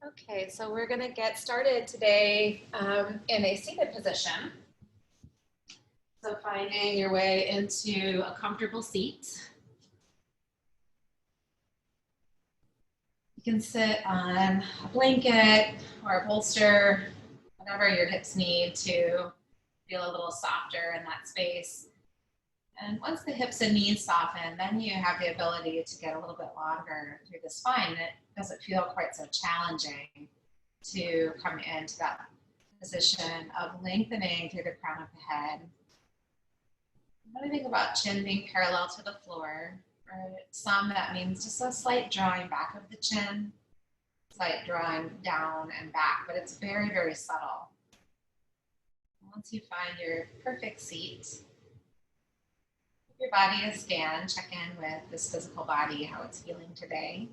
Okay, so we're going to get started today in a seated position. So finding your way into a comfortable seat. You can sit on a blanket or a bolster, whatever your hips need to feel a little softer in that space. And once the hips and knees soften, then you have the ability to get a little bit longer through the spine. It doesn't feel quite so challenging to come into that position of lengthening through the crown of the head. What do you think about chin being parallel to the floor? For some, that means just a slight drawing back of the chin, slight drawing down and back, but it's very, very subtle. Once you find your perfect seat, give your body a scan, check in with this physical body, how it's feeling today.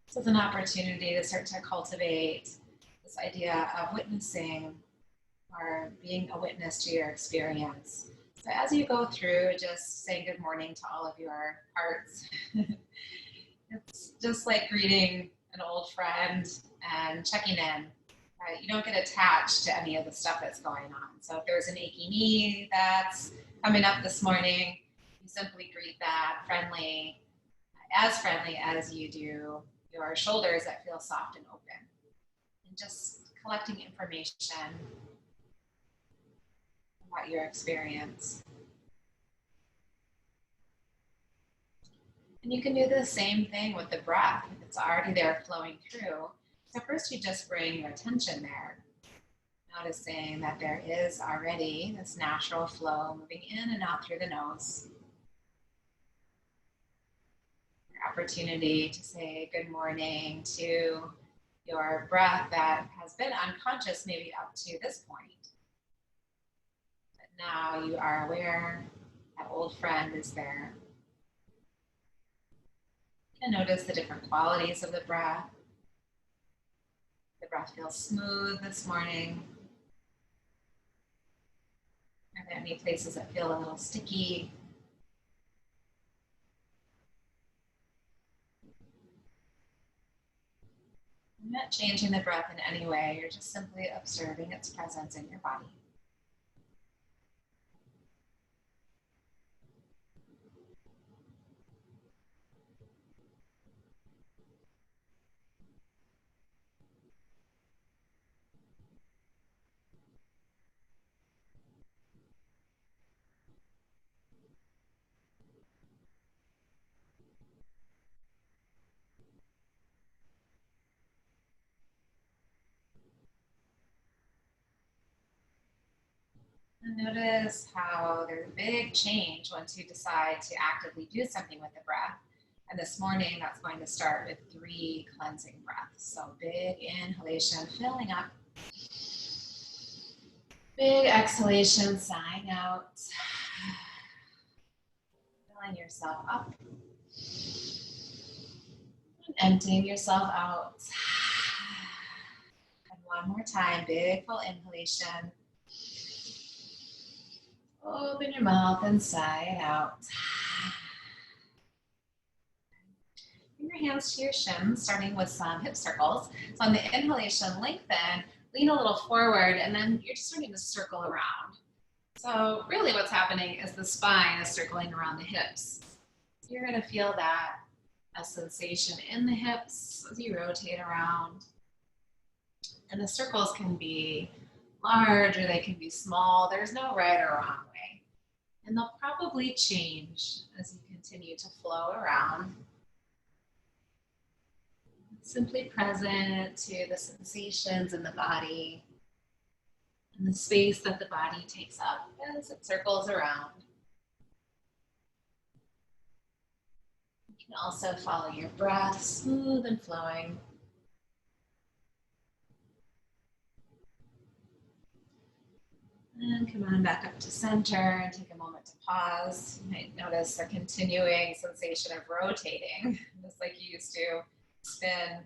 This is an opportunity to start to cultivate this idea of witnessing or being a witness to your experience. So as you go through, just saying good morning to all of your parts. It's just like greeting an old friend and checking in. Right? You don't get attached to any of the stuff that's going on. So if there's an achy knee that's coming up this morning, you simply greet that friendly as you do your shoulders that feel soft and open. And just collecting information about your experience. And you can do the same thing with the breath. It's already there flowing through. So first you just bring your attention there, noticing that there is already this natural flow moving in and out through the nose. Your opportunity to say good morning to your breath that has been unconscious maybe up to this point. But now you are aware that old friend is there. And notice the different qualities of the breath. The breath feels smooth this morning. Are there any places that feel a little sticky? You're not changing the breath in any way. You're just simply observing its presence in your body. And notice how there's a big change once you decide to actively do something with the breath. And this morning, that's going to start with 3 cleansing breaths. So big inhalation, filling up. Big exhalation, sighing out. Filling yourself up. And emptying yourself out. And one more time, big full inhalation. Open your mouth and sigh it out. Bring your hands to your shins, starting with some hip circles. So on the inhalation, lengthen, lean a little forward, and then you're just starting to circle around. So really what's happening is the spine is circling around the hips. You're going to feel that a sensation in the hips as you rotate around. And the circles can be large or they can be small. There's no right or wrong way. And they'll probably change as you continue to flow around. Simply present to the sensations in the body and the space that the body takes up as it circles around. You can also follow your breath, smooth and flowing. And come on back up to center and take a moment to pause. You might notice a continuing sensation of rotating, just like you used to spin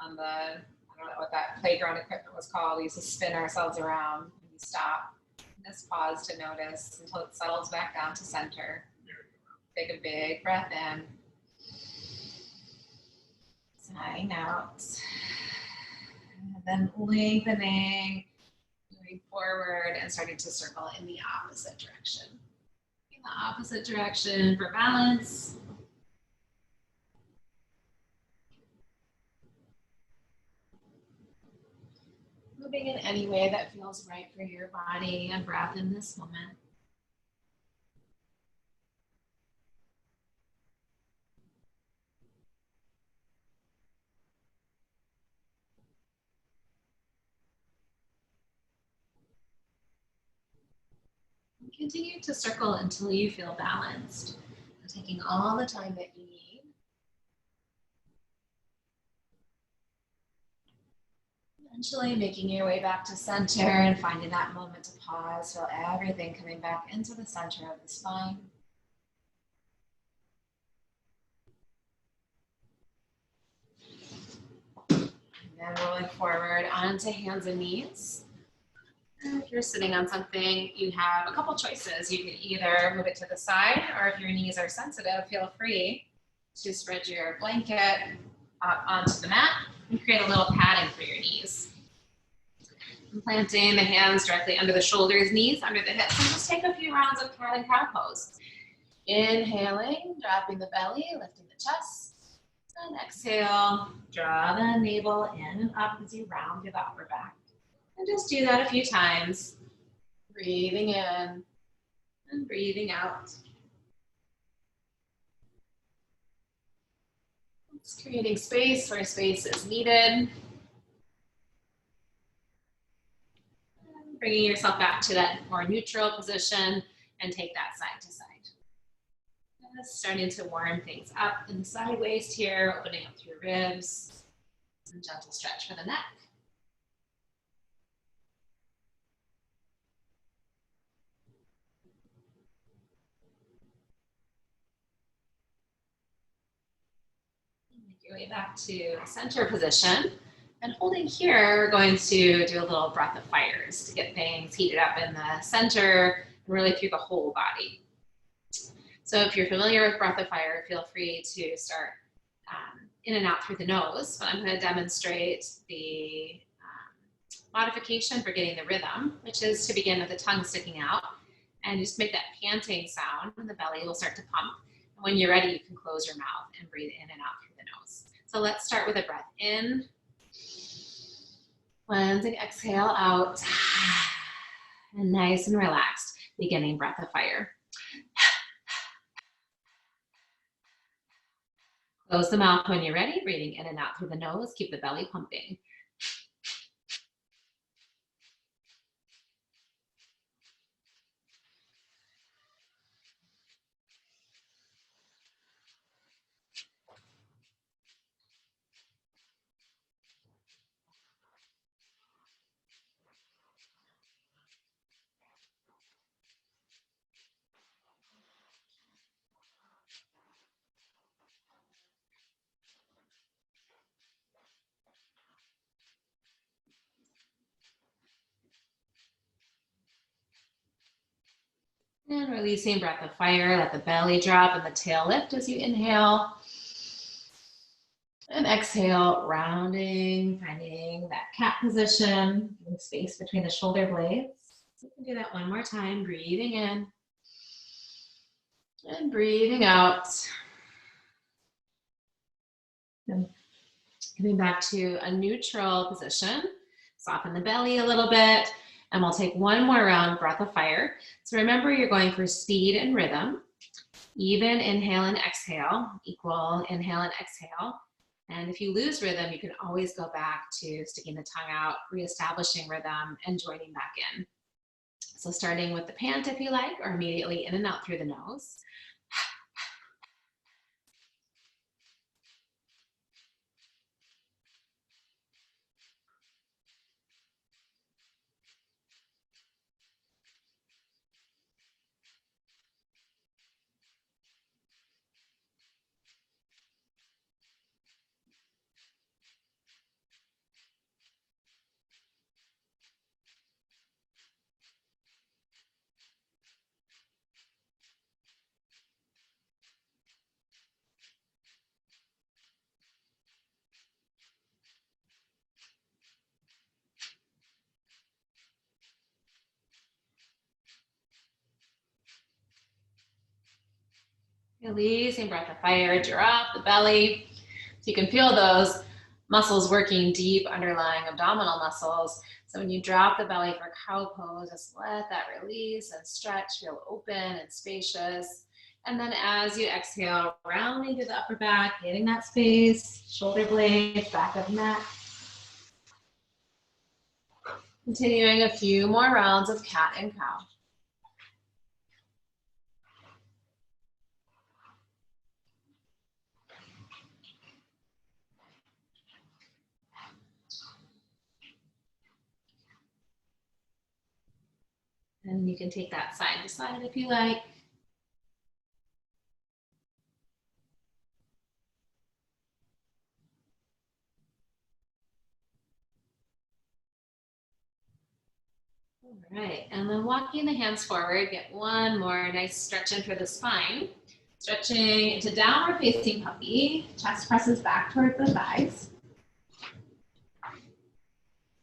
on the, I don't know what that playground equipment was called. We used to spin ourselves around and you stop. And just pause to notice until it settles back down to center. Take a big breath in. Sighing out. And then lengthening, moving forward and starting to circle in the opposite direction. In the opposite direction for balance. Moving in any way that feels right for your body and breath in this moment. Continue to circle until you feel balanced, and taking all the time that you need. Eventually making your way back to center and finding that moment to pause. Feel everything coming back into the center of the spine. And then rolling forward onto hands and knees. If you're sitting on something, you have a couple choices. You can either move it to the side, or if your knees are sensitive, feel free to spread your blanket up onto the mat and create a little padding for your knees. And planting the hands directly under the shoulders, knees under the hips, and just take a few rounds of cat and cow pose. Inhaling, dropping the belly, lifting the chest. And exhale, draw the navel in and up as you round through the upper back. And just do that a few times. Breathing in and breathing out. It's creating space where space is needed. And bringing yourself back to that more neutral position and take that side to side. Just starting to warm things up in the side waist here, opening up through ribs. Some gentle stretch for the neck. Make your way back to center position. And holding here, we're going to do a little breath of fires to get things heated up in the center and really through the whole body. So if you're familiar with breath of fire, feel free to start in and out through the nose. But I'm going to demonstrate the modification for getting the rhythm, which is to begin with the tongue sticking out and just make that panting sound, and the belly will start to pump. And when you're ready, you can close your mouth and breathe in and out through the nose. So let's start with a breath in. Cleansing, exhale out. And nice and relaxed, beginning breath of fire. Close the mouth when you're ready, breathing in and out through the nose. Keep the belly pumping. And releasing breath of fire, let the belly drop and the tail lift as you inhale. And exhale, rounding, finding that cat position, giving space between the shoulder blades. You can do that one more time, breathing in and breathing out. And coming back to a neutral position, soften the belly a little bit. And we'll take one more round, breath of fire. So remember, you're going for speed and rhythm. Even inhale and exhale, equal inhale and exhale. And if you lose rhythm, you can always go back to sticking the tongue out, reestablishing rhythm, and joining back in. So starting with the pant if you like, or immediately in and out through the nose. Releasing breath of fire, drop the belly. So you can feel those muscles working deep, underlying abdominal muscles. So when you drop the belly for cow pose, just let that release and stretch, feel open and spacious. And then as you exhale, rounding through the upper back, getting that space, shoulder blades, back of neck. Continuing a few more rounds of cat and cow. And you can take that side to side if you like. All right, and then walking the hands forward, get one more nice stretch in for the spine. Stretching into downward facing puppy, chest presses back toward the thighs.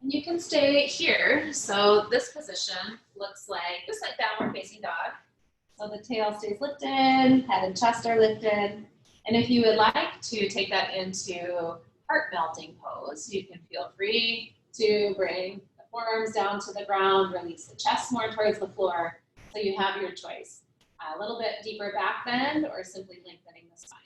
And you can stay here. So this position looks like, just like downward facing dog. So the tail stays lifted, head and chest are lifted. And if you would like to take that into heart melting pose, you can feel free to bring the forearms down to the ground, release the chest more towards the floor. So you have your choice. A little bit deeper back bend or simply lengthening the spine.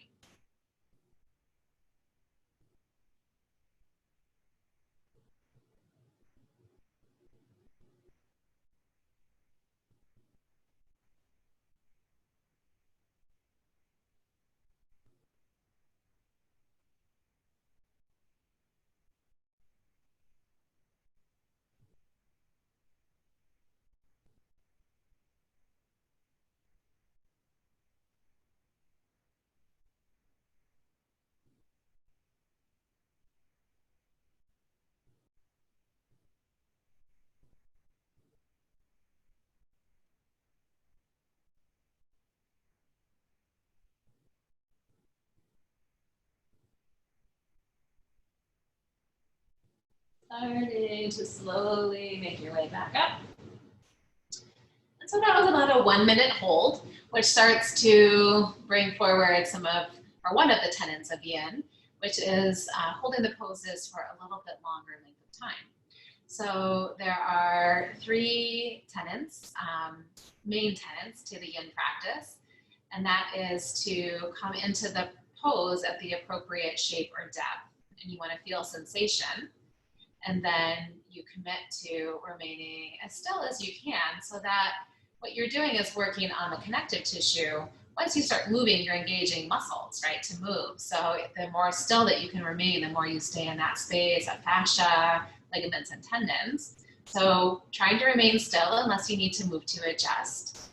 Starting to slowly make your way back up. And so that was about a 1 minute hold, which starts to bring forward some of, or one of the tenets of yin, which is holding the poses for a little bit longer length of time. So there are 3 tenets, main tenets to the yin practice, and that is to come into the pose at the appropriate shape or depth, and you want to feel sensation. And then you commit to remaining as still as you can so that what you're doing is working on the connective tissue. Once you start moving, you're engaging muscles, right, to move. So the more still that you can remain, the more you stay in that space of fascia, ligaments, and tendons. So trying to remain still unless you need to move to adjust.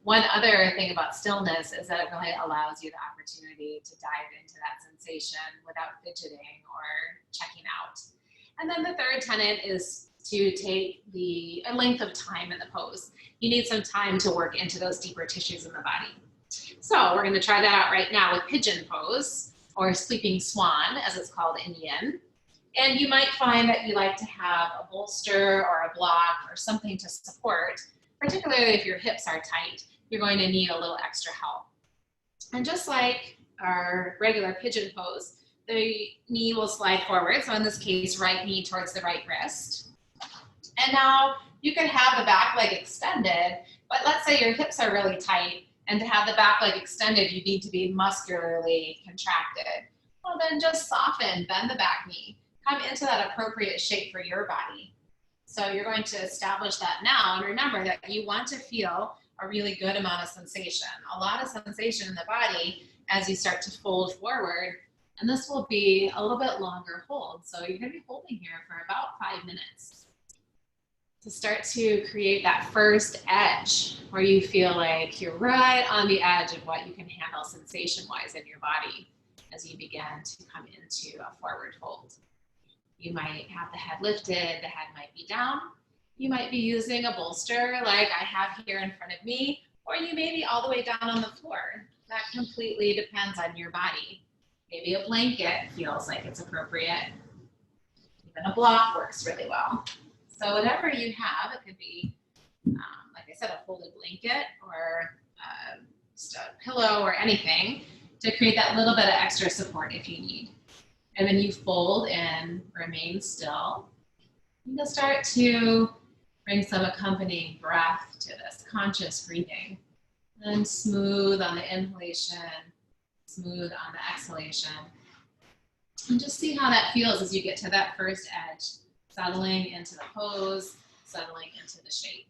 One other thing about stillness is that it really allows you the opportunity to dive into that sensation without fidgeting or checking out. And then the third tenet is to take a length of time in the pose. You need some time to work into those deeper tissues in the body. So we're going to try that out right now with pigeon pose, or sleeping swan, as it's called in yin. And you might find that you like to have a bolster or a block or something to support, particularly if your hips are tight. You're going to need a little extra help. And just like our regular pigeon pose, the knee will slide forward. So in this case, right knee towards the right wrist. And now you could have the back leg extended, but let's say your hips are really tight, and to have the back leg extended, you need to be muscularly contracted. Well, then just soften, bend the back knee, come into that appropriate shape for your body. So you're going to establish that now, and remember that you want to feel a really good amount of sensation, a lot of sensation in the body as you start to fold forward. And this will be a little bit longer hold. So you're going to be holding here for about 5 minutes to start to create that first edge where you feel like you're right on the edge of what you can handle sensation-wise in your body as you begin to come into a forward fold. You might have the head lifted, the head might be down. You might be using a bolster like I have here in front of me, or you may be all the way down on the floor. That completely depends on your body. Maybe a blanket feels like it's appropriate. Even a block works really well. So whatever you have, it could be, like I said, a folded blanket or just a pillow or anything to create that little bit of extra support if you need. And then you fold and remain still. You can start to bring some accompanying breath to this, conscious breathing. And smooth on the inhalation, smooth on the exhalation. And just see how that feels as you get to that first edge, settling into the pose, settling into the shape.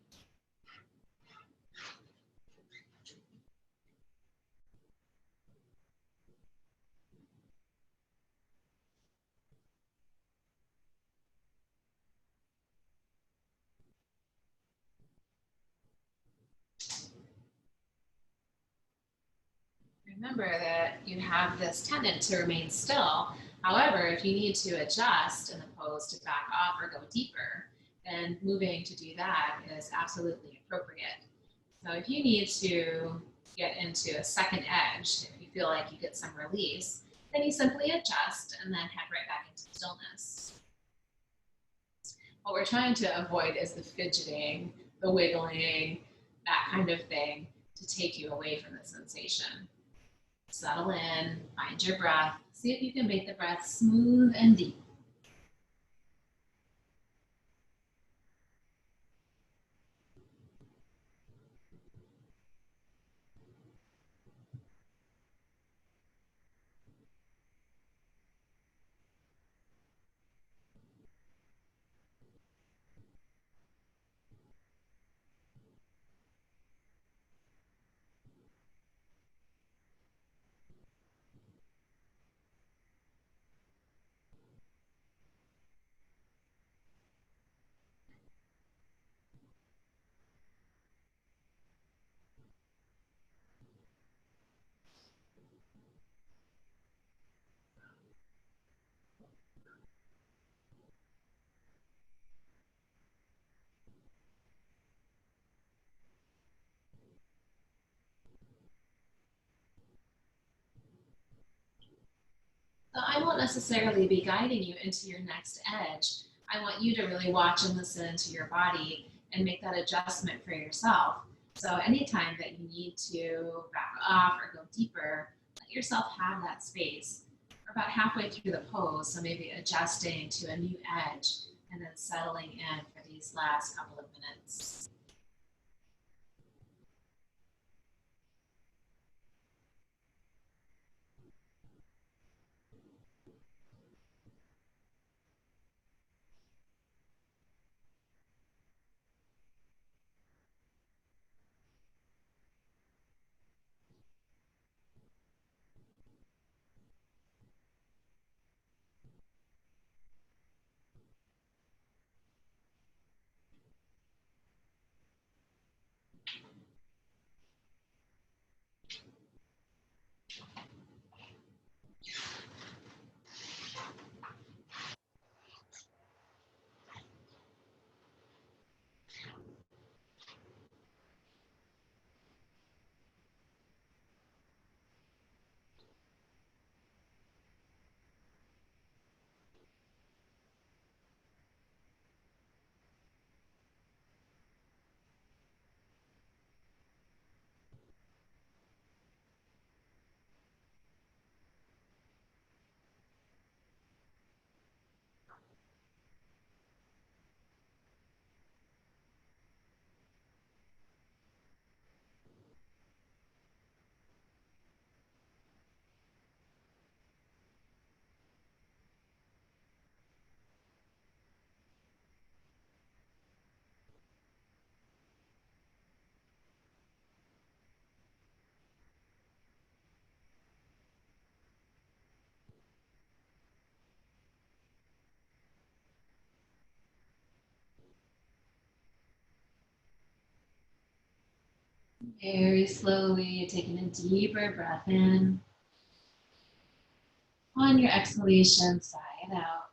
Remember that you have this tendency to remain still. However, if you need to adjust in the pose to back off or go deeper, then moving to do that is absolutely appropriate. So if you need to get into a second edge, if you feel like you get some release, then you simply adjust and then head right back into stillness. What we're trying to avoid is the fidgeting, the wiggling, that kind of thing to take you away from the sensation. Settle in, find your breath, see if you can make the breath smooth and deep. So I won't necessarily be guiding you into your next edge. I want you to really watch and listen to your body and make that adjustment for yourself. So anytime that you need to back off or go deeper, let yourself have that space. We're about halfway through the pose, so maybe adjusting to a new edge and then settling in for these last couple of minutes. Very slowly, taking a deeper breath in. On your exhalation, sigh it out.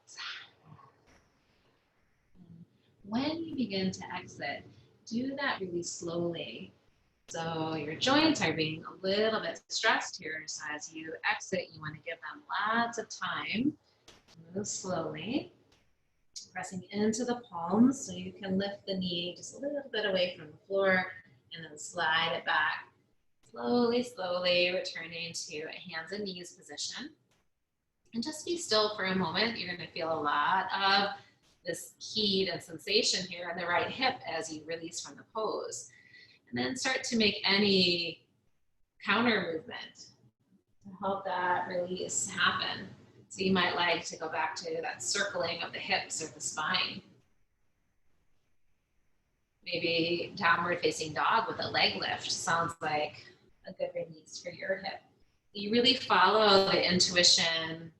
When you begin to exit, do that really slowly. So your joints are being a little bit stressed here. So as you exit, you want to give them lots of time. Move slowly, pressing into the palms so you can lift the knee just a little bit away from the floor and then slide it back. Slowly, slowly returning to a hands and knees position. And just be still for a moment. You're going to feel a lot of this heat and sensation here in the right hip as you release from the pose. And then start to make any counter movement to help that release happen. So you might like to go back to that circling of the hips or the spine. Maybe downward facing dog with a leg lift sounds like a good release for your hip. You really follow the intuition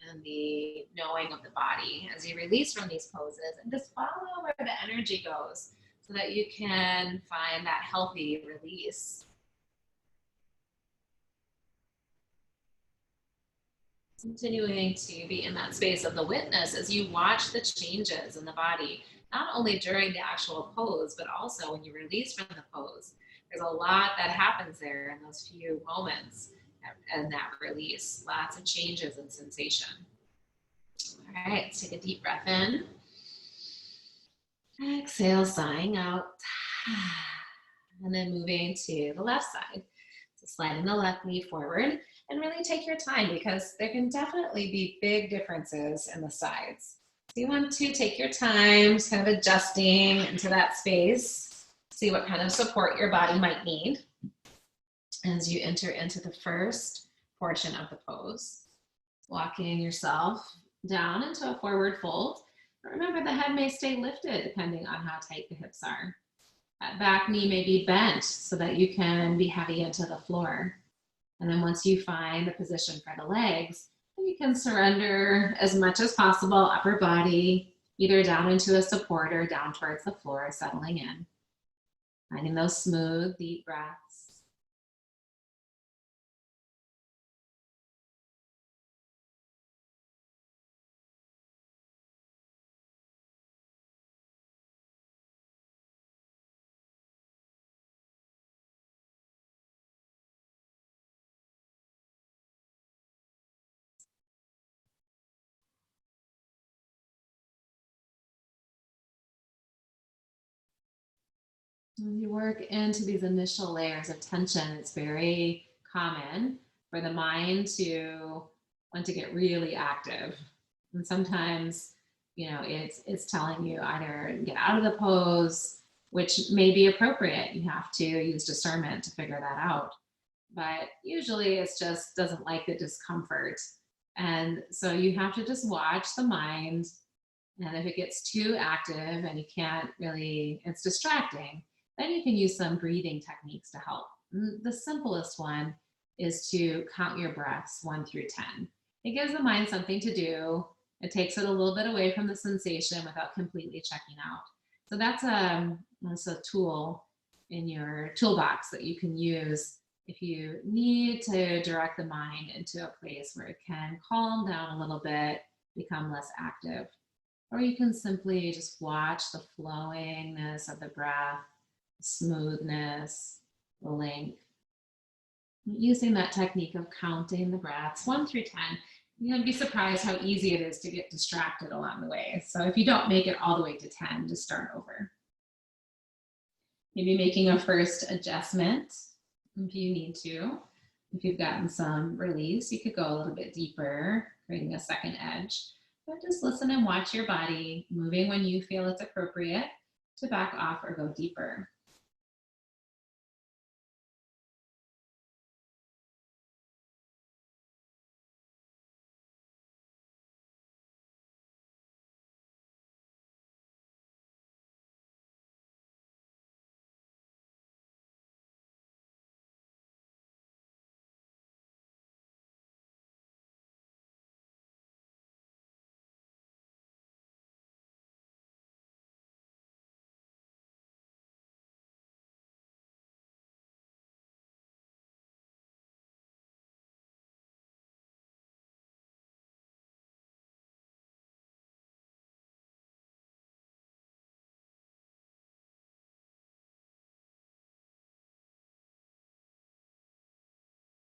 and the knowing of the body as you release from these poses, and just follow where the energy goes so that you can find that healthy release. Continuing to be in that space of the witness as you watch the changes in the body, not only during the actual pose, but also when you release from the pose. There's a lot that happens there in those few moments and that release. Lots of changes in sensation. All right, let's take a deep breath in. Exhale, sighing out. And then moving to the left side. So sliding the left knee forward, and really take your time because there can definitely be big differences in the sides. So you want to take your time, just kind of adjusting into that space. See what kind of support your body might need as you enter into the first portion of the pose. Walking yourself down into a forward fold. But remember, the head may stay lifted depending on how tight the hips are. That back knee may be bent so that you can be heavy into the floor. And then once you find the position for the legs, then you can surrender as much as possible upper body, either down into a support or down towards the floor, settling in. Finding those smooth, deep breaths. When you work into these initial layers of tension, it's very common for the mind to want to get really active. And sometimes, it's telling you either get out of the pose, which may be appropriate. You have to use discernment to figure that out. But usually it's just doesn't like the discomfort. And so you have to just watch the mind. And if it gets too active and you can't really, it's distracting, then you can use some breathing techniques to help. The simplest one is to count your breaths 1 through 10. It gives the mind something to do. It takes it a little bit away from the sensation without completely checking out. So that's a tool in your toolbox that you can use if you need to direct the mind into a place where it can calm down a little bit, become less active. Or you can simply just watch the flowingness of the breath, the smoothness, the length. Using that technique of counting the breaths 1 through 10, you're going to be surprised how easy it is to get distracted along the way. So if you don't make it all the way to 10, just start over. Maybe making a first adjustment if you need to. If you've gotten some release, you could go a little bit deeper, creating a second edge. But just listen and watch your body moving when you feel it's appropriate to back off or go deeper.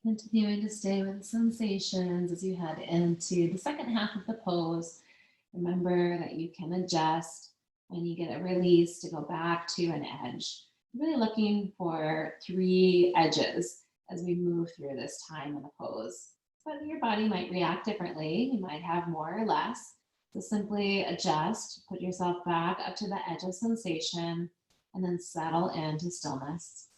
Continuing to stay with the sensations as you head into the second half of the pose. Remember that you can adjust when you get a release to go back to an edge. Really looking for 3 edges as we move through this time in the pose. But your body might react differently. You might have more or less. So simply adjust, put yourself back up to the edge of sensation, and then settle into stillness.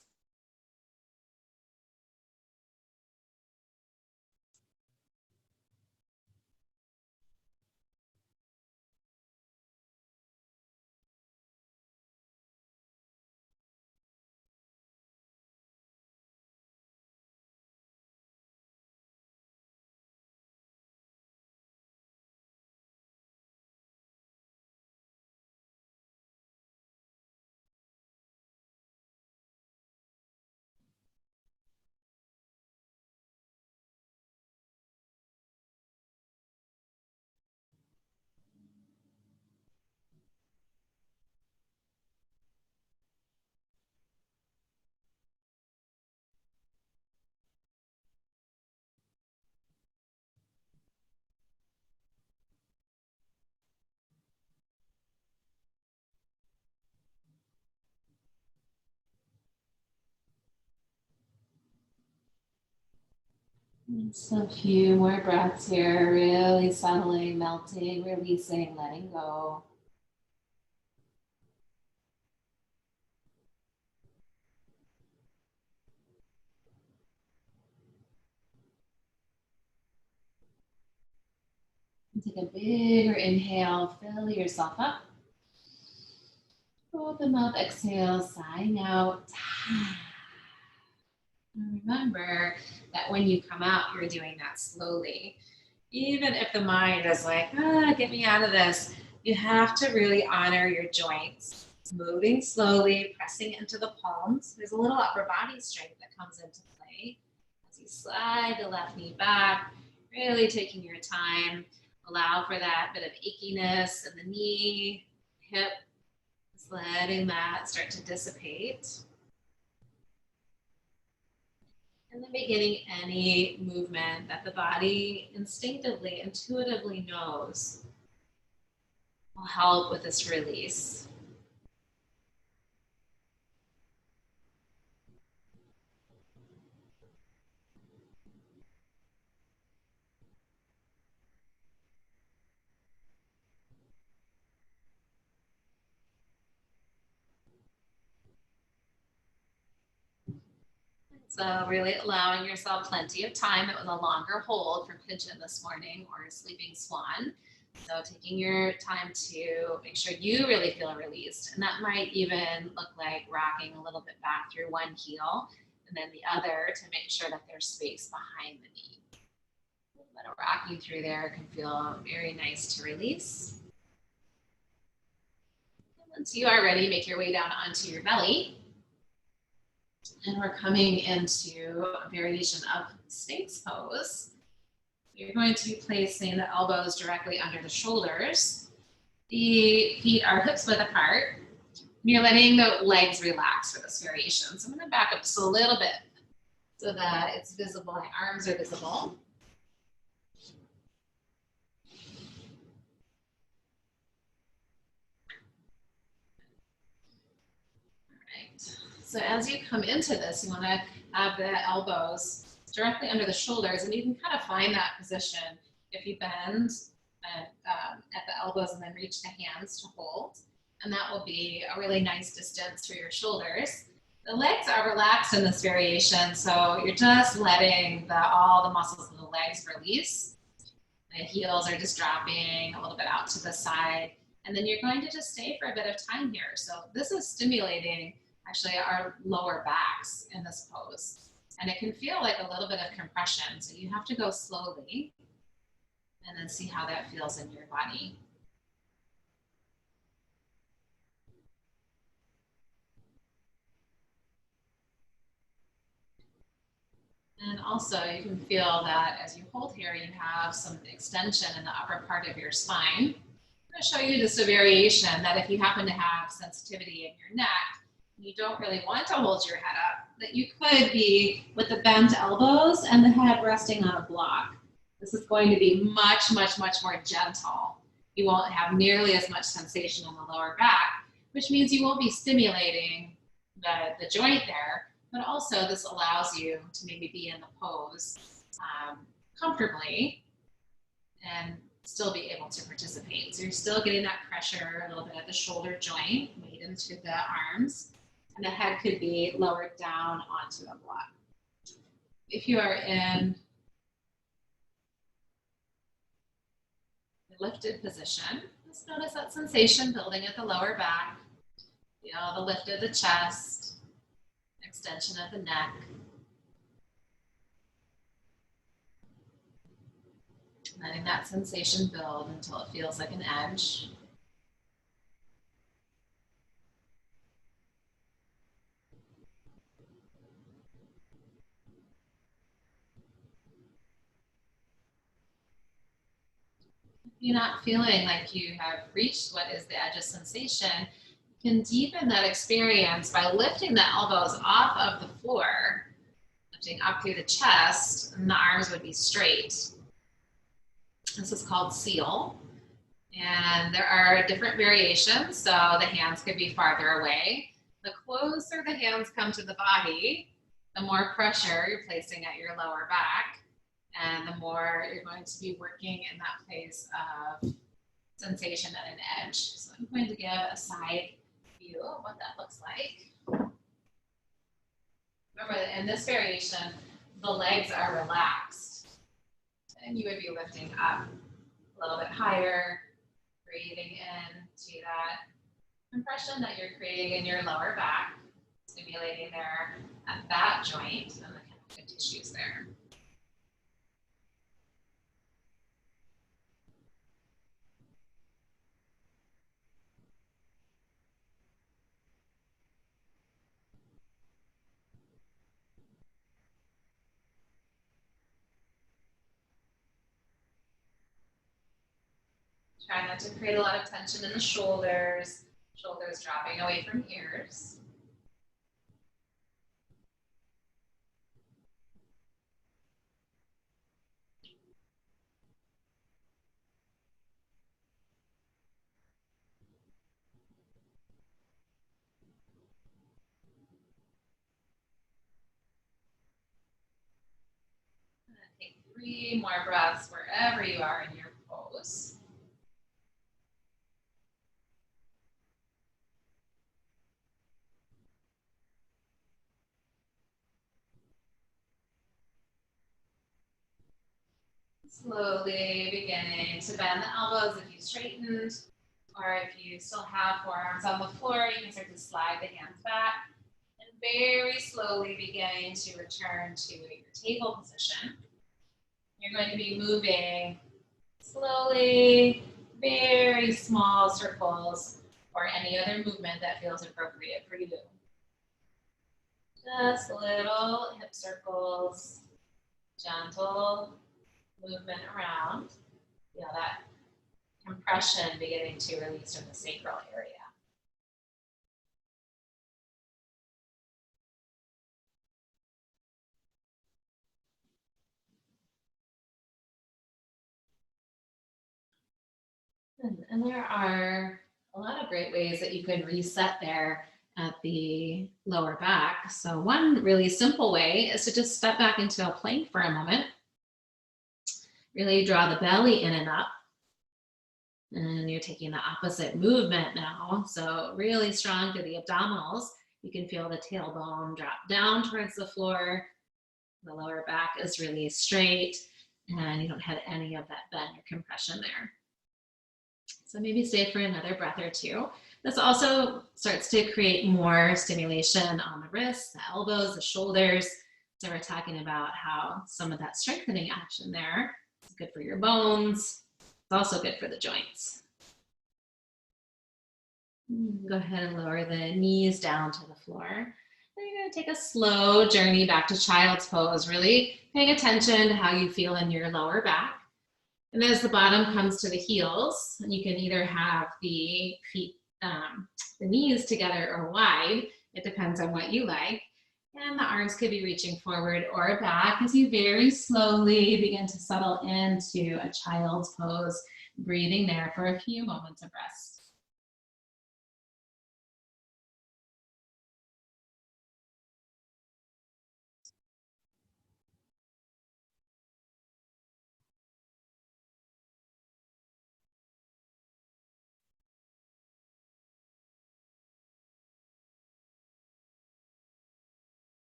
Just a few more breaths here, really settling, melting, releasing, letting go. And take a bigger inhale, fill yourself up. Open mouth, exhale, sighing out. And remember that when you come out, you're doing that slowly. Even if the mind is like, get me out of this, you have to really honor your joints. Moving slowly, pressing into the palms. There's a little upper body strength that comes into play as you slide the left knee back, really taking your time. Allow for that bit of achiness in the knee, hip, just letting that start to dissipate. And then beginning any movement that the body instinctively, intuitively knows will help with this release. So really allowing yourself plenty of time. It was a longer hold for pigeon this morning or sleeping swan. So taking your time to make sure you really feel released. And that might even look like rocking a little bit back through one heel and then the other to make sure that there's space behind the knee. Let it rock you through there. It can feel very nice to release. And once you are ready, make your way down onto your belly. And we're coming into a variation of Sphinx pose. You're going to be placing the elbows directly under the shoulders. The feet are hips width apart. You're letting the legs relax for this variation. So I'm going to back up just a little bit so that it's visible, my arms are visible. So as you come into this, you want to have the elbows directly under the shoulders, and you can kind of find that position if you bend at the elbows and then reach the hands to hold. And that will be a really nice distance for your shoulders. The legs are relaxed in this variation, so you're just letting all the muscles of the legs release. The heels are just dropping a little bit out to the side. And then you're going to just stay for a bit of time here. So this is stimulating actually our lower backs in this pose. And it can feel like a little bit of compression. So you have to go slowly and then see how that feels in your body. And also you can feel that as you hold here, you have some extension in the upper part of your spine. I'm going to show you just a variation that if you happen to have sensitivity in your neck, you don't really want to hold your head up, that you could be with the bent elbows and the head resting on a block. This is going to be much, much, much more gentle. You won't have nearly as much sensation in the lower back, which means you won't be stimulating the joint there, but also this allows you to maybe be in the pose comfortably and still be able to participate. So you're still getting that pressure a little bit at the shoulder joint, made into the arms, and the head could be lowered down onto a block. If you are in the lifted position, just notice that sensation building at the lower back. Feel the lift of the chest, extension of the neck. Letting that sensation build until it feels like an edge. If you're not feeling like you have reached what is the edge of sensation, you can deepen that experience by lifting the elbows off of the floor, lifting up through the chest, and the arms would be straight. This is called seal. And there are different variations, so the hands could be farther away. The closer the hands come to the body, the more pressure you're placing at your lower back, and the more you're going to be working in that place of sensation at an edge. So I'm going to give a side view of what that looks like. Remember that in this variation, the legs are relaxed, and you would be lifting up a little bit higher, breathing in to that compression that you're creating in your lower back, stimulating there at that joint and the connective tissues there. Try not to create a lot of tension in the shoulders, shoulders dropping away from ears. Take 3 more breaths wherever you are in your pose. Slowly beginning to bend the elbows if you straightened, or if you still have forearms on the floor, you can start to slide the hands back, and very slowly beginning to return to your table position. You're going to be moving slowly, very small circles, or any other movement that feels appropriate for you. Just little hip circles, gentle movement around. Feel that compression beginning to release from the sacral area. And there are a lot of great ways that you can reset there at the lower back. So one really simple way is to just step back into a plank for a moment. Really draw the belly in and up. And you're taking the opposite movement now. So really strong through the abdominals. You can feel the tailbone drop down towards the floor. The lower back is really straight, and you don't have any of that bend or compression there. So maybe stay for another breath or two. This also starts to create more stimulation on the wrists, the elbows, the shoulders. So we're talking about how some of that strengthening action there is good for your bones. It's also good for the joints. Go ahead and lower the knees down to the floor. Then you're going to take a slow journey back to child's pose, really paying attention to how you feel in your lower back. And as the bottom comes to the heels, you can either have the feet, the knees together or wide. It depends on what you like. And the arms could be reaching forward or back as you very slowly begin to settle into a child's pose, breathing there for a few moments of rest.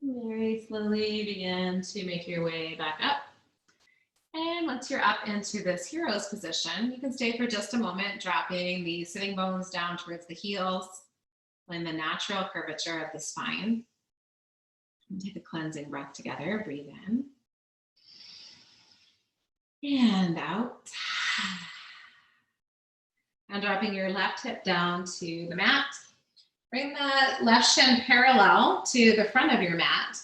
Very slowly begin to make your way back up. And once you're up into this hero's position, you can stay for just a moment, dropping the sitting bones down towards the heels, feeling the natural curvature of the spine. And take a cleansing breath together. Breathe in and out. And dropping your left hip down to the mat. Bring the left shin parallel to the front of your mat.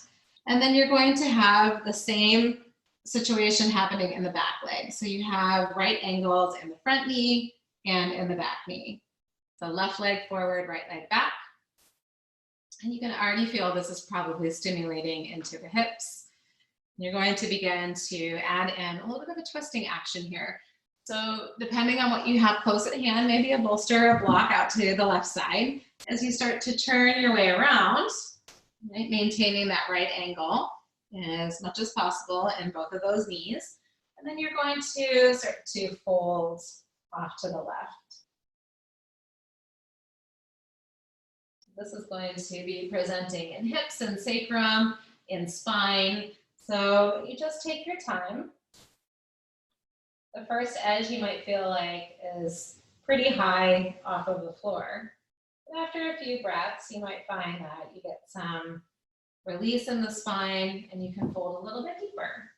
And then you're going to have the same situation happening in the back leg. So you have right angles in the front knee and in the back knee. So left leg forward, right leg back. And you can already feel this is probably stimulating into the hips. You're going to begin to add in a little bit of a twisting action here. So depending on what you have close at hand, maybe a bolster or a block out to the left side. As you start to turn your way around, right, maintaining that right angle as much as possible in both of those knees. And then you're going to start to fold off to the left. This is going to be presenting in hips and sacrum, in spine. So you just take your time. The first edge you might feel like is pretty high off of the floor. And after a few breaths, you might find that you get some release in the spine and you can fold a little bit deeper.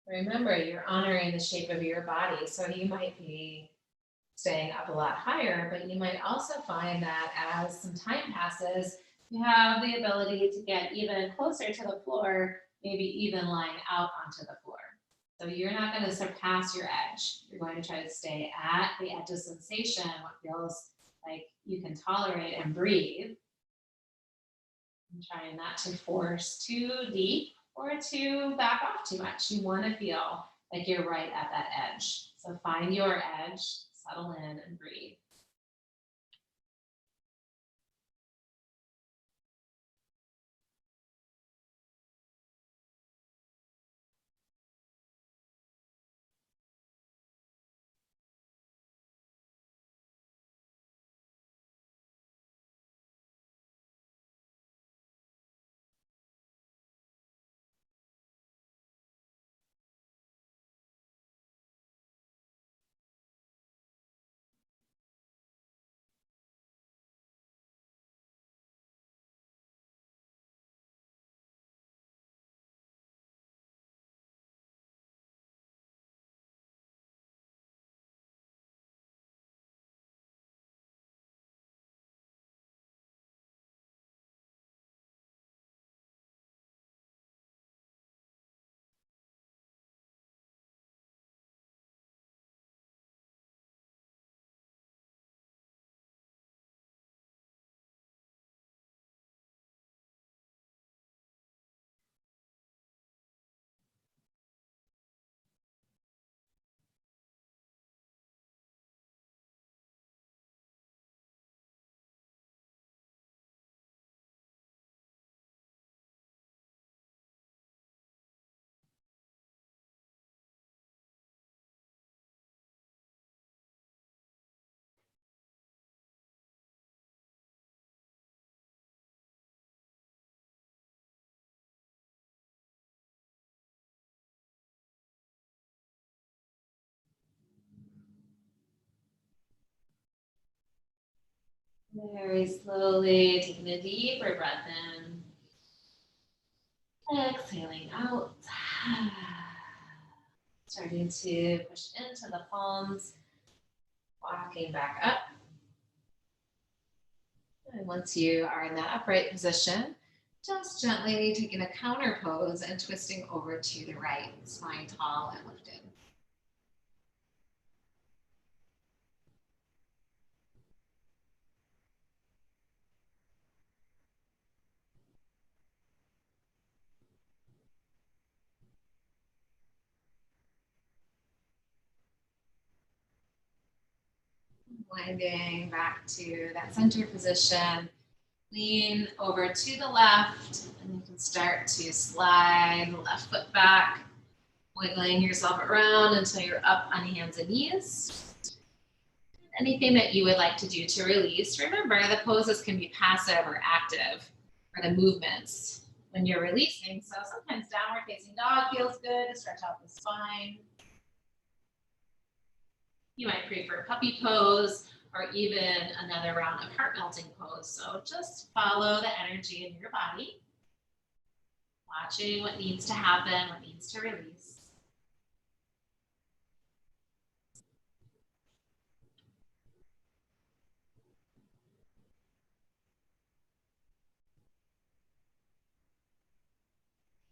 Remember, you're honoring the shape of your body, so you might be staying up a lot higher, but you might also find that as some time passes, you have the ability to get even closer to the floor, maybe even lying out onto the floor. So you're not going to surpass your edge. You're going to try to stay at the edge of sensation, what feels like you can tolerate and breathe. And trying not to force too deep or to back off too much. You want to feel like you're right at that edge. So find your edge, settle in and breathe. Very slowly, taking a deeper breath in. Exhaling out. Starting to push into the palms. Walking back up. And once you are in that upright position, just gently taking a counter pose and twisting over to the right, spine tall and lifted. Winding back to that center position. Lean over to the left, and you can start to slide the left foot back, wiggling yourself around until you're up on hands and knees. Anything that you would like to do to release, remember the poses can be passive or active, or the movements when you're releasing. So sometimes downward facing dog feels good to stretch out the spine. You might prefer puppy pose or even another round of heart melting pose. So just follow the energy in your body, watching what needs to happen, what needs to release.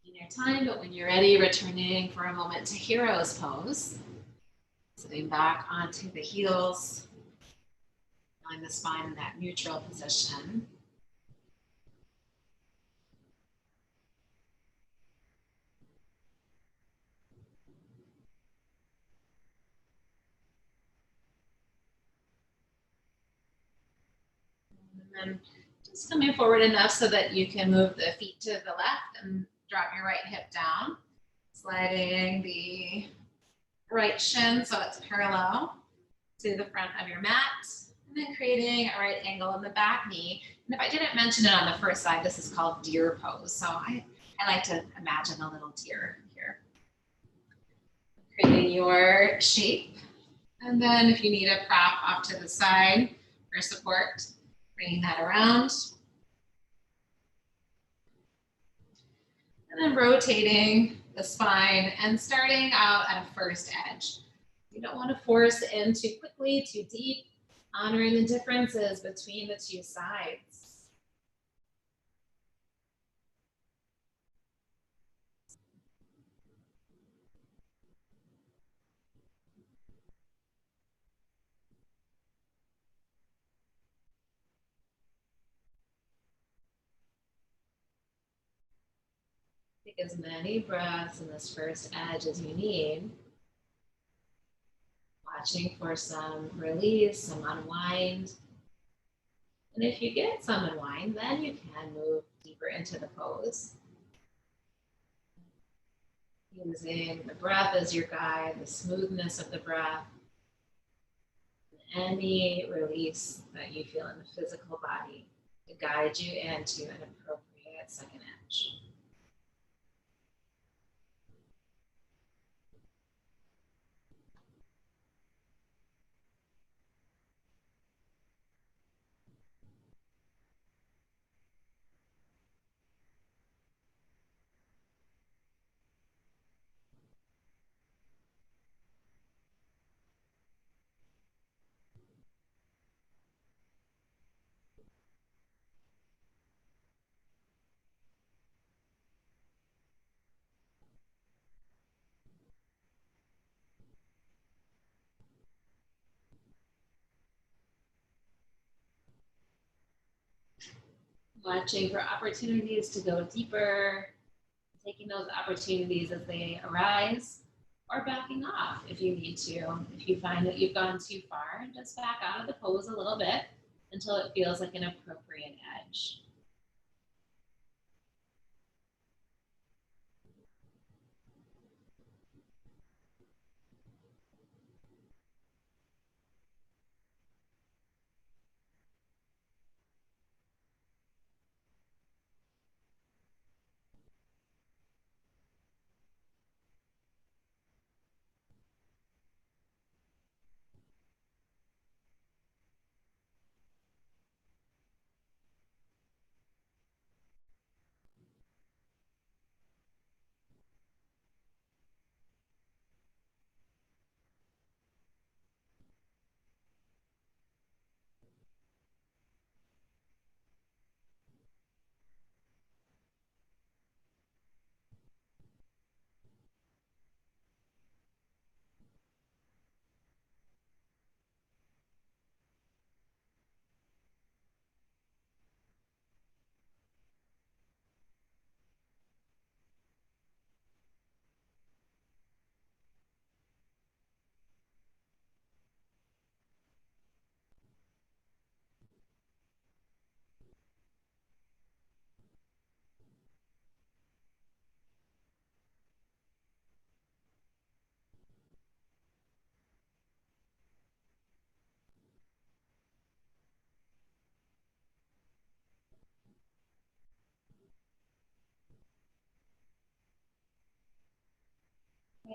In your time, but when you're ready, returning for a moment to hero's pose. Sitting back onto the heels, feeling the spine in that neutral position. And then just coming forward enough so that you can move the feet to the left and drop your right hip down. Sliding the right shin so it's parallel to the front of your mat. And then creating a right angle in the back knee. And if I didn't mention it on the first side, this is called deer pose. So I like to imagine a little deer here. Creating your shape. And then if you need a prop off to the side for support, bringing that around. And then rotating the spine and starting out at a first edge. You don't want to force in too quickly, too deep, honoring the differences between the two sides. Take as many breaths in this first edge as you need. Watching for some release, some unwind. And if you get some unwind, then you can move deeper into the pose. Using the breath as your guide, the smoothness of the breath, and any release that you feel in the physical body to guide you into an appropriate second edge. Watching for opportunities to go deeper, taking those opportunities as they arise, or backing off if you need to. If you find that you've gone too far, just back out of the pose a little bit until it feels like an appropriate edge.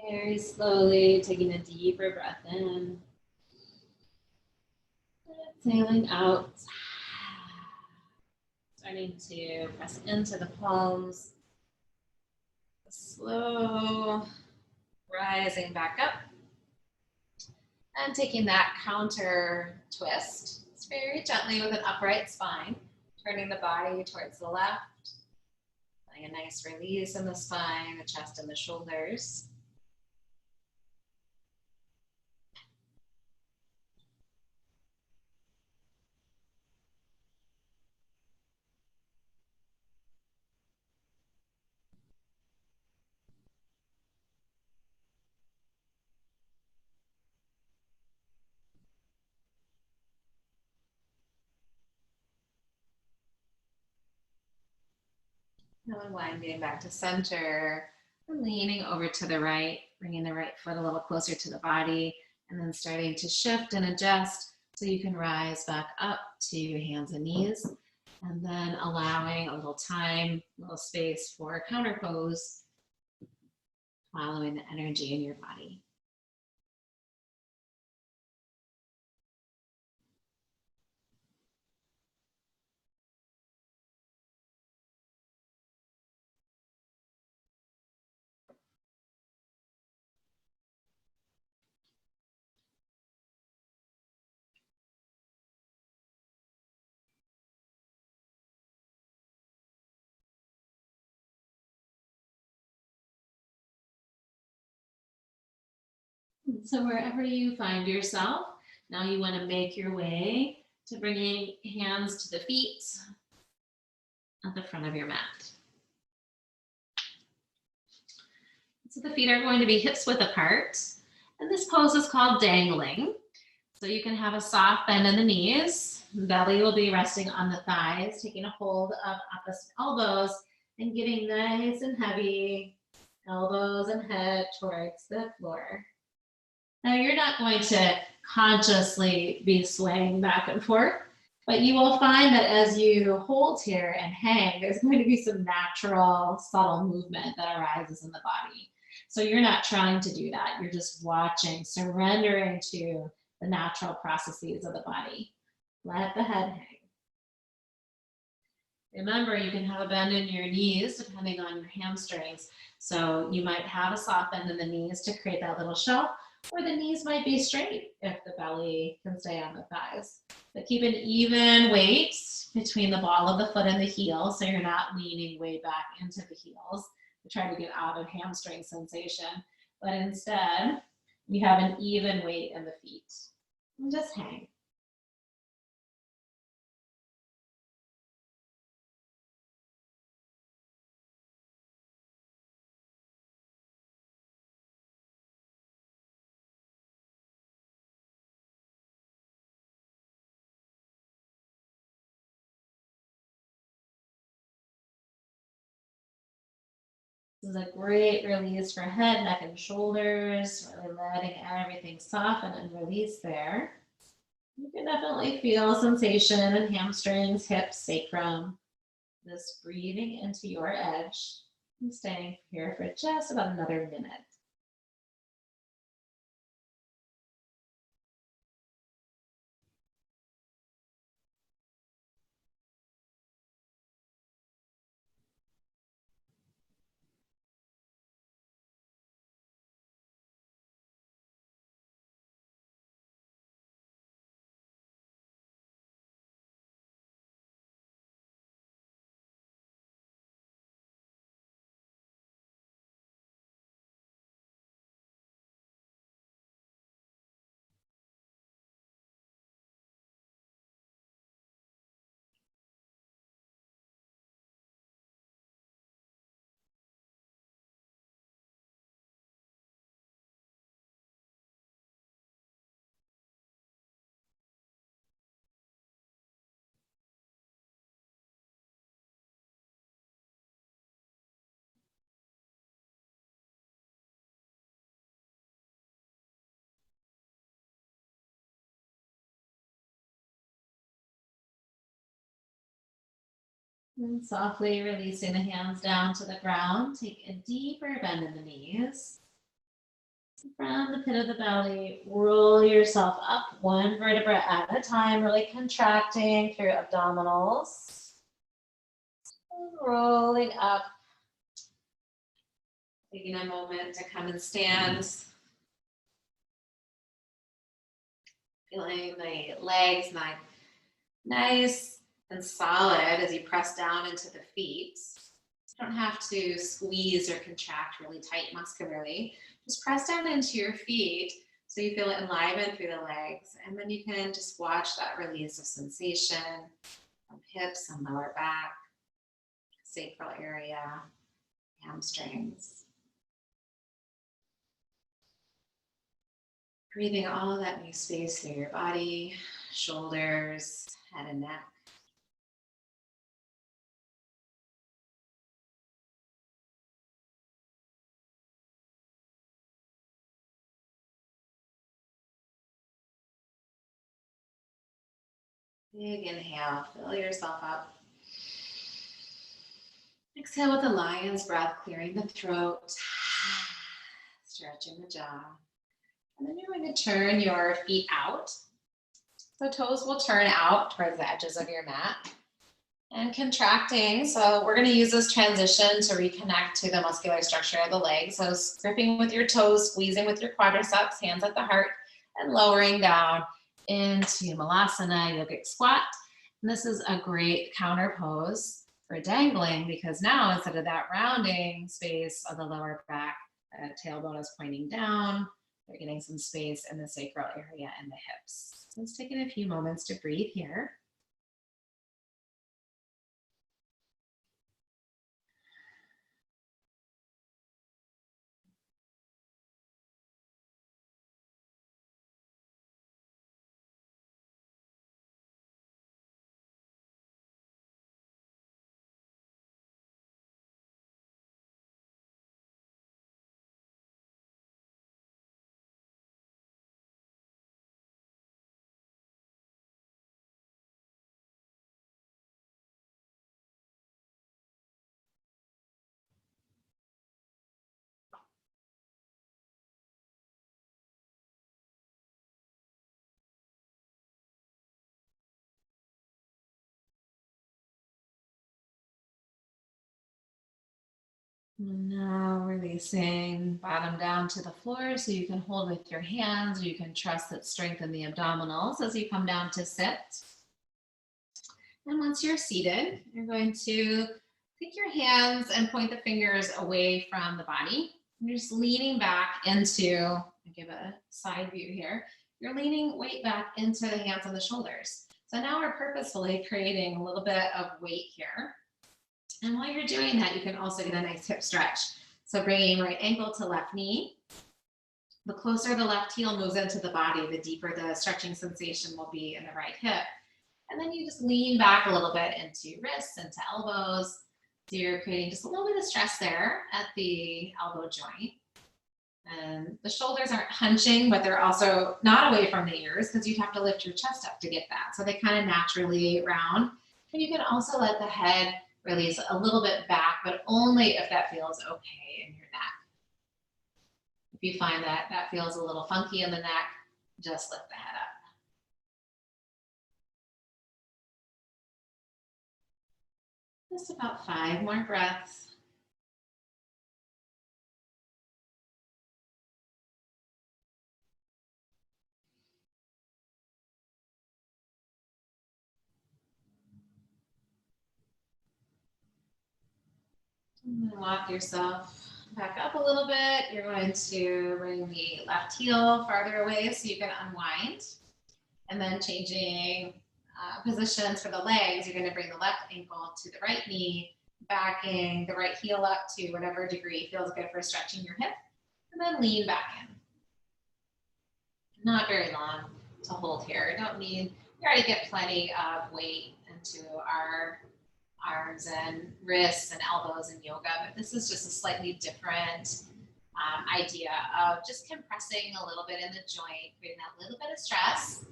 Very slowly taking a deeper breath in. Exhaling out. Starting to press into the palms. Slow rising back up. And taking that counter twist. It's very gently with an upright spine. Turning the body towards the left. Feeling a nice release in the spine, the chest, and the shoulders. Now winding back to center, and leaning over to the right, bringing the right foot a little closer to the body, and then starting to shift and adjust so you can rise back up to your hands and knees, and then allowing a little time, a little space for counter pose, following the energy in your body. So wherever you find yourself, now you want to make your way to bringing hands to the feet at the front of your mat. So the feet are going to be hips width apart. And this pose is called dangling. So you can have a soft bend in the knees. Belly will be resting on the thighs, taking a hold of opposite elbows and getting nice and heavy, elbows and head towards the floor. Now you're not going to consciously be swaying back and forth, but you will find that as you hold here and hang, there's going to be some natural, subtle movement that arises in the body. So you're not trying to do that. You're just watching, surrendering to the natural processes of the body. Let the head hang. Remember, you can have a bend in your knees depending on your hamstrings. So you might have a soft bend in the knees to create that little shelf, or the knees might be straight if the belly can stay on the thighs. But keep an even weight between the ball of the foot and the heel, so you're not leaning way back into the heels to try to get out of hamstring sensation. But instead, you have an even weight in the feet. And just hang. This is a great release for head, neck, and shoulders, really letting everything soften and release there. You can definitely feel sensation in hamstrings, hips, sacrum. Just breathing into your edge and staying here for just about another minute. And softly releasing the hands down to the ground. Take a deeper bend in the knees. From the pit of the belly, roll yourself up one vertebra at a time, really contracting through abdominals. Rolling up. Taking a moment to come and stand. Feeling the legs nice and solid as you press down into the feet. You don't have to squeeze or contract really tight muscularly. Just press down into your feet so you feel it enliven through the legs. And then you can just watch that release of sensation from hips and lower back, sacral area, hamstrings. Breathing all of that new space through your body, shoulders, head and neck. Big inhale, fill yourself up. Exhale with the lion's breath, clearing the throat, stretching the jaw. And then you're going to turn your feet out. So toes will turn out towards the edges of your mat. And contracting, so we're going to use this transition to reconnect to the muscular structure of the legs. So gripping with your toes, squeezing with your quadriceps, hands at the heart, and lowering down into Malasana Yogic Squat. And this is a great counter pose for dangling because now instead of that rounding space of the lower back, tailbone is pointing down. You're getting some space in the sacral area and the hips. So let's take a few moments to breathe here. Now releasing bottom down to the floor so you can hold with your hands, or you can trust that strengthen the abdominals as you come down to sit. And once you're seated, you're going to take your hands and point the fingers away from the body. You're just leaning back into, I'll give a side view here. You're leaning weight back into the hands and the shoulders. So now we're purposefully creating a little bit of weight here. And while you're doing that, you can also get a nice hip stretch. So bringing right ankle to left knee. The closer the left heel moves into the body, the deeper the stretching sensation will be in the right hip. And then you just lean back a little bit into wrists, into elbows. So you're creating just a little bit of stress there at the elbow joint. And the shoulders aren't hunching, but they're also not away from the ears because you'd have to lift your chest up to get that. So they kind of naturally round. And you can also let the head release a little bit back, but only if that feels okay in your neck. If you find that that feels a little funky in the neck, just lift the head up. Just about 5 more breaths. And then walk yourself back up a little bit. You're going to bring the left heel farther away so you can unwind. And then changing positions for the legs, you're going to bring the left ankle to the right knee, backing the right heel up to whatever degree feels good for stretching your hip, and then lean back in. Not very long to hold here. We already get plenty of weight into our arms and wrists and elbows in yoga, but this is just a slightly different idea of just compressing a little bit in the joint, creating that little bit of stress.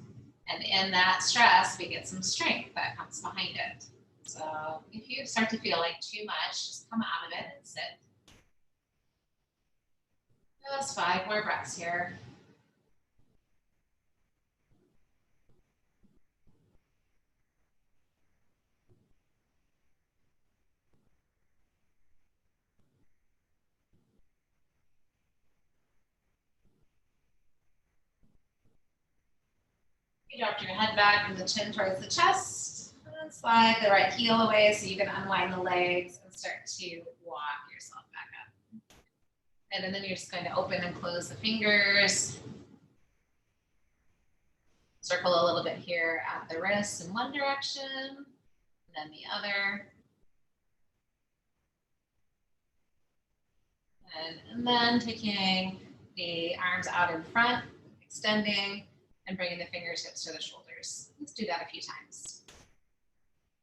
And in that stress, we get some strength that comes behind it. So if you start to feel like too much, just come out of it and sit. Just 5 more breaths here. You drop your head back and the chin towards the chest, and then slide the right heel away so you can unwind the legs and start to walk yourself back up. And then you're just going to open and close the fingers. Circle a little bit here at the wrists in one direction, and then the other. And then taking the arms out in front, extending, and bringing the fingertips to the shoulders. Let's do that a few times.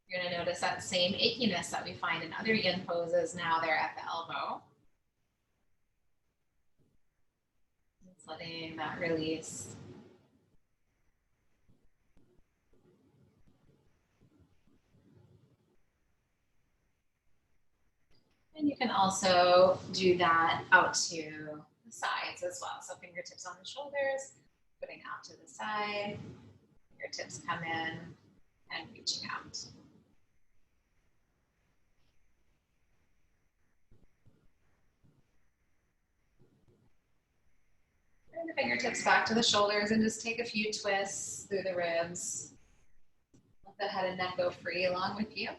You're going to notice that same achiness that we find in other yin poses now they're at the elbow. Just letting that release. And you can also do that out to the sides as well. So fingertips on the shoulders, putting out to the side, fingertips come in and reaching out. Bring the fingertips back to the shoulders and just take a few twists through the ribs. Let the head and neck go free along with you.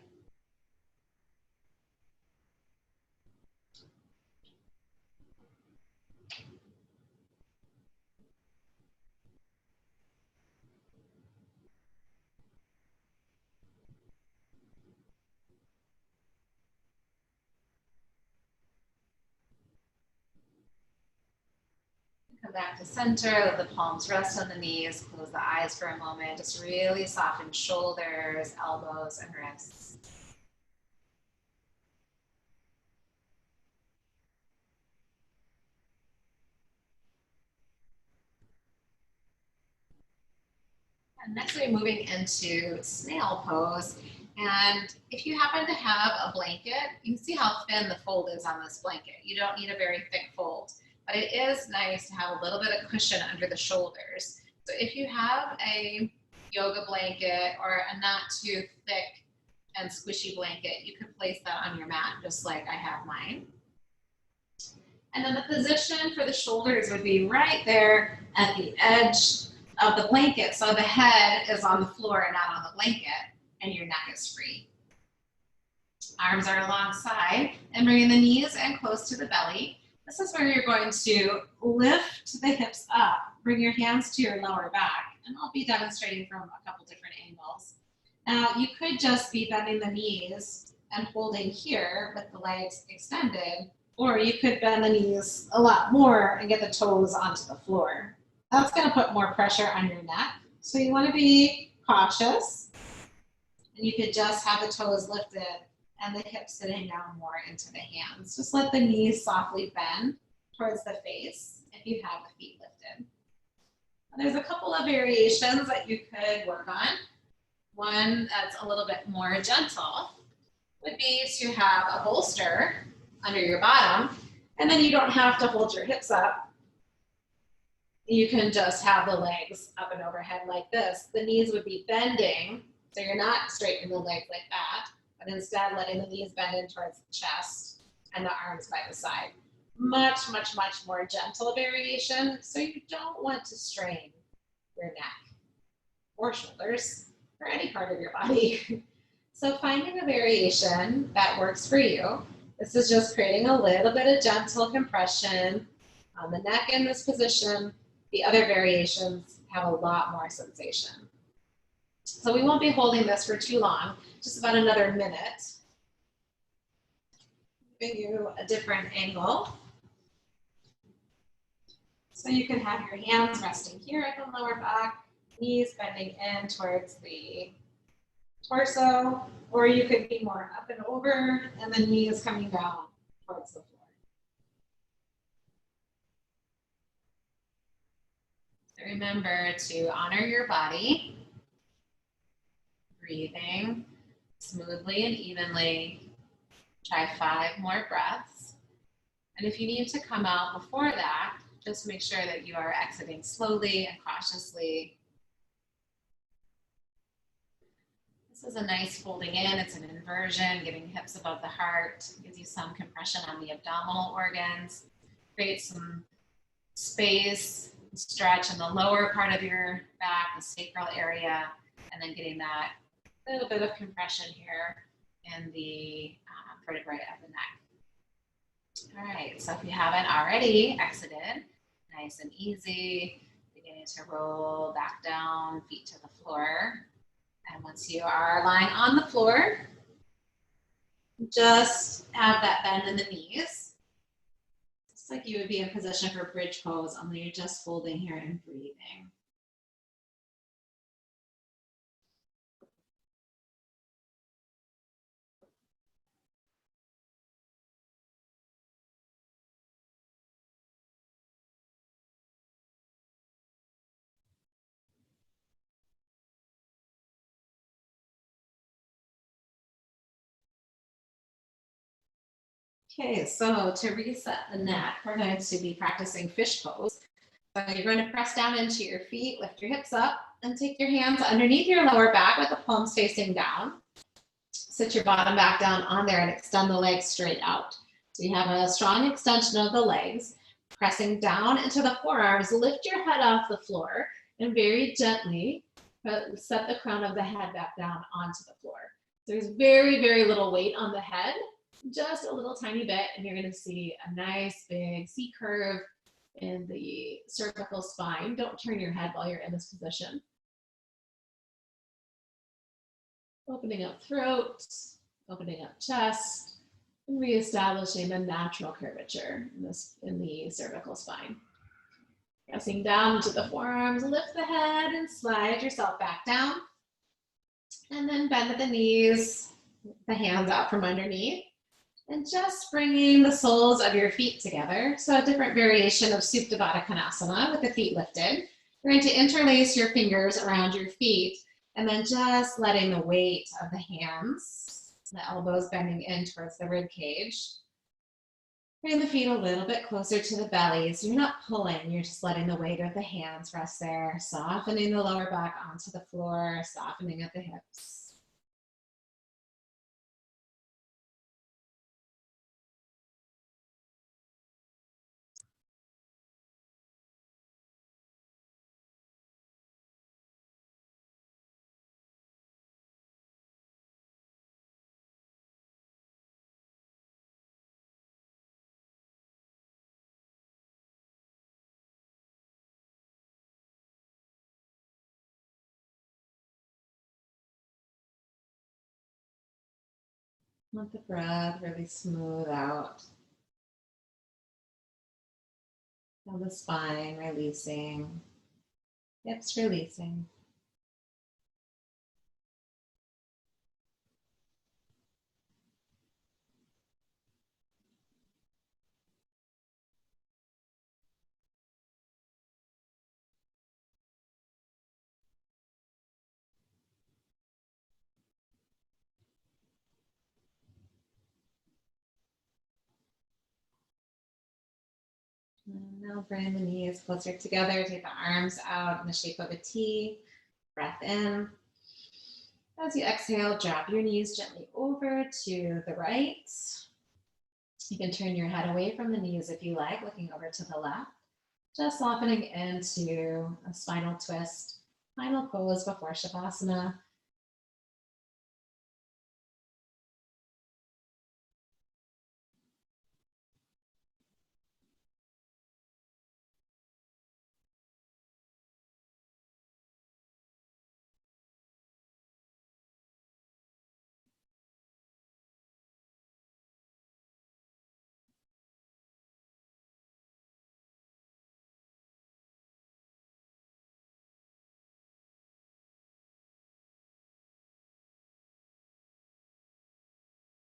Come back to center, let the palms rest on the knees, close the eyes for a moment. Just really soften shoulders, elbows, and wrists. And next we're moving into snail pose. And if you happen to have a blanket, you can see how thin the fold is on this blanket. You don't need a very thick fold. But it is nice to have a little bit of cushion under the shoulders. So if you have a yoga blanket or a not too thick and squishy blanket, you could place that on your mat just like I have mine. And then the position for the shoulders would be right there at the edge of the blanket. So the head is on the floor and not on the blanket, and your neck is free. Arms are alongside and bringing the knees in close to the belly. This is where you're going to lift the hips up, bring your hands to your lower back, and I'll be demonstrating from a couple different angles. Now, you could just be bending the knees and holding here with the legs extended, or you could bend the knees a lot more and get the toes onto the floor. That's going to put more pressure on your neck, so you want to be cautious, and you could just have the toes lifted and the hips sitting down more into the hands. Just let the knees softly bend towards the face if you have the feet lifted. And there's a couple of variations that you could work on. One that's a little bit more gentle would be to have a bolster under your bottom, and then you don't have to hold your hips up. You can just have the legs up and overhead like this. The knees would be bending, so you're not straightening the legs like that, but instead letting the knees bend in towards the chest and the arms by the side. Much, much, much more gentle variation, so you don't want to strain your neck or shoulders or any part of your body. So finding a variation that works for you. This is just creating a little bit of gentle compression on the neck in this position. The other variations have a lot more sensation. So we won't be holding this for too long, just about another minute. Giving you a different angle. So you can have your hands resting here at the lower back, knees bending in towards the torso, or you could be more up and over and the knees coming down towards the floor. So remember to honor your body. Breathing smoothly and evenly. Try 5 more breaths. And if you need to come out before that, just make sure that you are exiting slowly and cautiously. This is a nice folding in. It's an inversion, getting hips above the heart, gives you some compression on the abdominal organs, creates some space, stretch in the lower part of your back, the sacral area, and then getting that little bit of compression here in the vertebrae of the neck. All right, so if you haven't already exited, nice and easy, beginning to roll back down, feet to the floor. And once you are lying on the floor, just have that bend in the knees. Just like you would be in position for bridge pose, only you're just folding here and breathing. Okay, so to reset the neck, we're going to be practicing fish pose. So you're going to press down into your feet, lift your hips up, and take your hands underneath your lower back with the palms facing down. Sit your bottom back down on there and extend the legs straight out. So you have a strong extension of the legs. Pressing down into the forearms, lift your head off the floor and very gently set the crown of the head back down onto the floor. There's very, very little weight on the head. Just a little tiny bit, and you're going to see a nice big C curve in the cervical spine. Don't turn your head while you're in this position. Opening up throat, opening up chest, and reestablishing the natural curvature in the cervical spine. Pressing down to the forearms, lift the head and slide yourself back down. And then bend at the knees, the hands out from underneath. And just bringing the soles of your feet together. So a different variation of Supta Baddha Konasana with the feet lifted. You're going to interlace your fingers around your feet and then just letting the weight of the hands, the elbows bending in towards the rib cage. Bring the feet a little bit closer to the belly. So you're not pulling, you're just letting the weight of the hands rest there, softening the lower back onto the floor, softening at the hips. Let the breath really smooth out. Feel the spine releasing, hips releasing. And now bring the knees closer together, take the arms out in the shape of a T, breath in. As you exhale, drop your knees gently over to the right. You can turn your head away from the knees if you like, looking over to the left. Just softening into a spinal twist, final pose before Shavasana.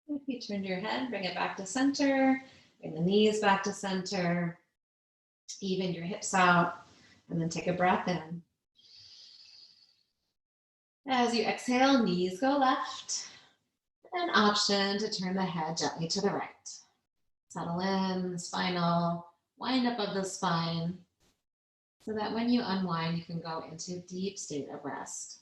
If you turn your head, bring it back to center, bring the knees back to center, even your hips out, and then take a breath in. As you exhale, knees go left, an option to turn the head gently to the right. Settle in, spinal wind up of the spine, so that when you unwind, you can go into a deep state of rest.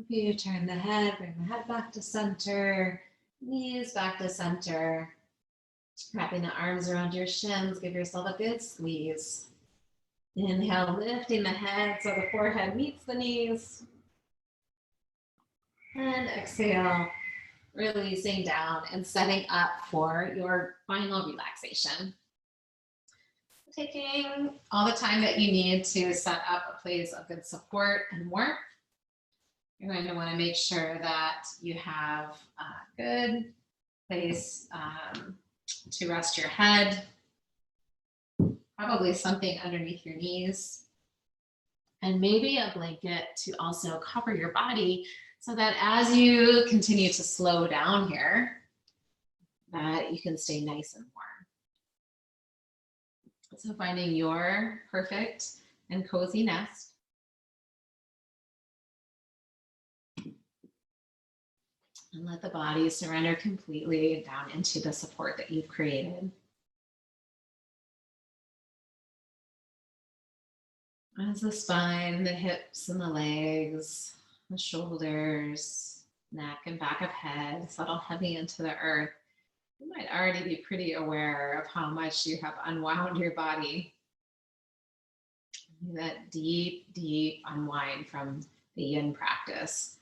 If you turn the head, bring the head back to center, knees back to center. Wrapping the arms around your shins, give yourself a good squeeze. Inhale, lifting the head so the forehead meets the knees. And exhale, releasing down and setting up for your final relaxation. Taking all the time that you need to set up a place of good support and warmth. You're going to want to make sure that you have a good place to rest your head, probably something underneath your knees, and maybe a blanket to also cover your body so that as you continue to slow down here, that you can stay nice and warm. So finding your perfect and cozy nest. And let the body surrender completely down into the support that you've created. As the spine, the hips and the legs, the shoulders, neck and back of head settle heavy into the earth, you might already be pretty aware of how much you have unwound your body. That deep, deep unwind from the yin practice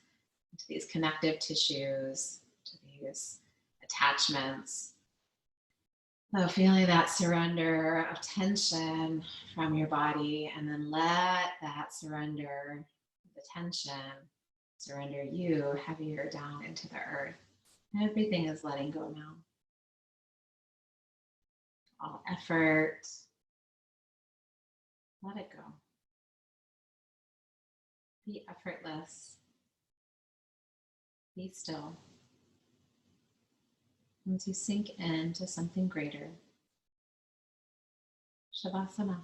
to these connective tissues, to these attachments. So feeling that surrender of tension from your body, and then let that surrender, the tension, surrender you heavier down into the earth. Everything is letting go now. All effort, let it go. Be effortless. Be still. And to sink into something greater. Shavasana.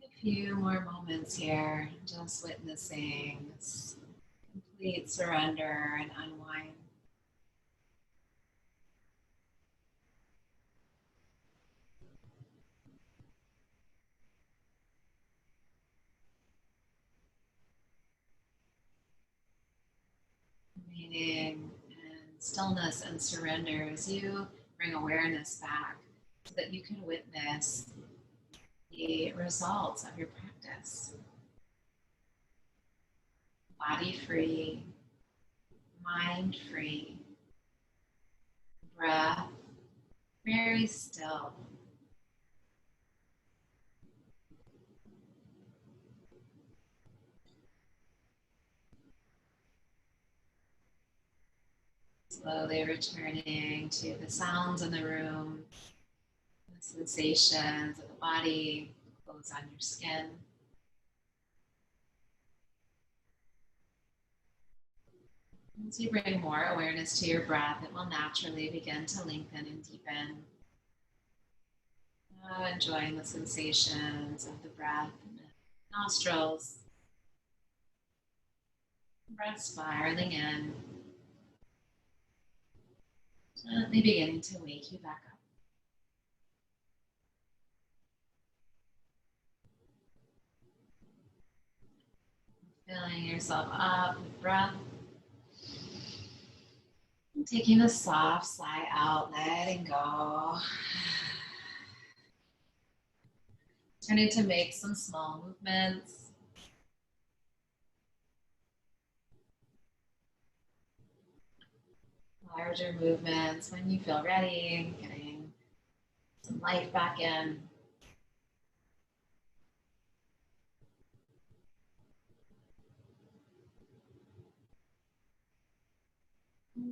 A few more moments here, just witnessing this complete surrender and unwind. Remaining in stillness and surrender as you bring awareness back so that you can witness the results of your practice. Body free, mind free, breath very still. Slowly returning to the sounds in the room, the sensations of the body, clothes on your skin. As you bring more awareness to your breath, it will naturally begin to lengthen and deepen. Enjoying the sensations of the breath in the nostrils. Breath spiraling in. Gently beginning to wake you back up. Filling yourself up with breath. And taking a soft sigh out, letting go. Turning to make some small movements. Larger movements when you feel ready, getting some life back in.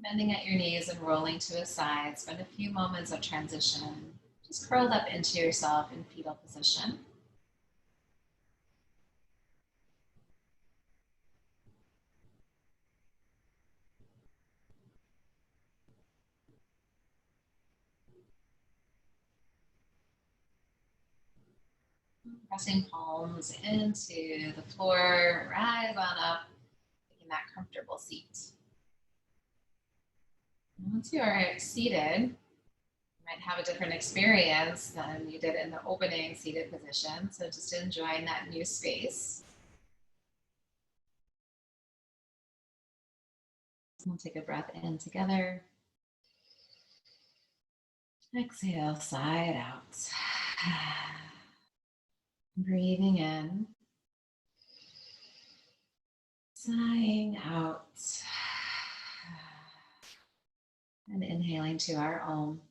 Bending at your knees and rolling to a side. Spend a few moments of transition. Just curled up into yourself in fetal position. Pressing palms into the floor, rise on up, taking that comfortable seat. And once you are seated, you might have a different experience than you did in the opening seated position. So just enjoying that new space. We'll take a breath in together. Exhale, side out. Breathing in. Sighing out. And inhaling to our Om.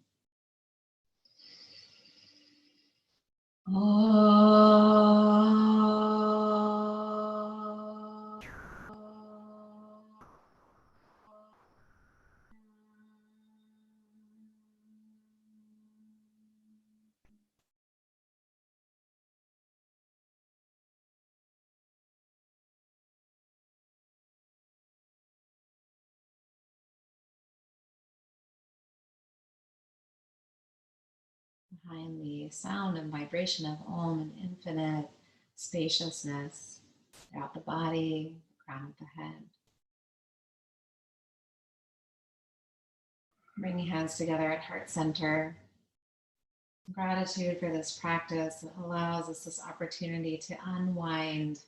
Behind the sound and vibration of Om, an infinite spaciousness throughout the body, the crown of the head. Bring your hands together at heart center. Gratitude for this practice that allows us this opportunity to unwind.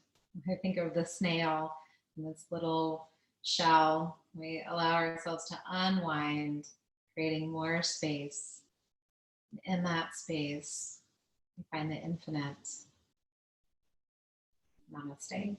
I think of the snail in this little shell. We allow ourselves to unwind, creating more space. In that space, we find the infinite. Namaste.